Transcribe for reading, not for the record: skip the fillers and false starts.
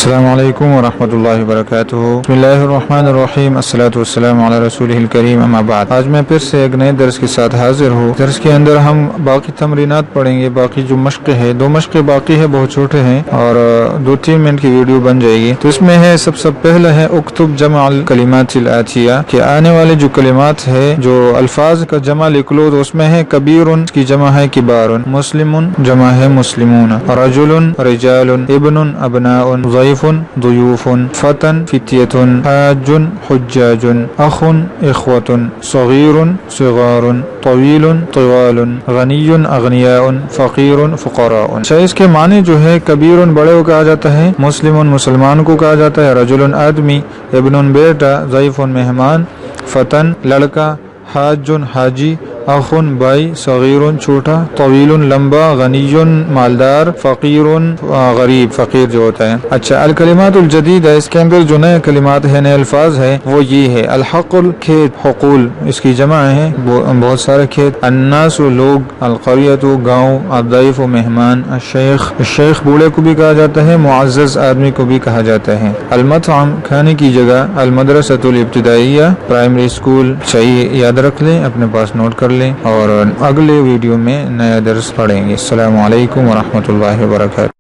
السلام علیکم ورحمۃ اللہ وبرکاتہ۔ بسم اللہ الرحمن الرحیم، الصلاۃ والسلام علی رسولہ الکریم، اما بعد۔ آج میں پھر سے ایک نئے درس کے ساتھ حاضر ہوں۔ درس کے اندر ہم باقی تمرینات پڑھیں گے۔ باقی جو مشق ہے، 2 مشقیں باقی ہے، بہت چھوٹے ہیں اور 2-3 منٹ کی ویڈیو بن جائے گی۔ تو اس میں ہے سب سے پہلا ہے اکتب جمع الکلمات الآتیہ، کہ آنے والے جو کلمات ہے، جو الفاظ کا جمع لکھ لو۔ تو اس میں ہے کبیر کی جمع ہے کبار، مسلم جمع ہے مسلمون، رجل رجال، ابن ابناء، ضیف ضیوف، فتن فتیۃ، حاج حجاج، اخ اخوۃ، صغیر صغار، طویل طوال، غنی اغنیاء، فقیر فقراء۔ اچھا، اس کے معنی جو ہے کبیر بڑے کو کہا جاتا ہے، مسلم مسلمان کو کہا جاتا ہے، رجل آدمی، ابن بیٹا، ضیف مہمان، فتن لڑکا، حاج حاجی، اخ بھائی، صغیر چھوٹا، طویل لمبا، غنی مالدار، فقیر غریب فقیر جو ہوتا ہے۔ اچھا، الکلمات الجدیدہ، اس کے اندر جو نئے کلمات ہیں، نئے الفاظ ہیں، وہ یہ ہے الحقل کھیت، حقول اس کی جمع ہے بہت سارے کھیت، الناس لوگ، القریۃ گاؤں، الضیف مہمان، الشیخ بوڑھے کو بھی کہا جاتا ہے، معزز آدمی کو بھی کہا جاتا ہے، المطعم کھانے کی جگہ، المدرسۃ الابتدائیہ پرائمری اسکول۔ صحیح یاد رکھ لیں، اپنے پاس نوٹ کر لیں، اور اگلے ویڈیو میں نیا درس پڑھیں گے۔ السلام علیکم ورحمۃ اللہ وبرکاتہ۔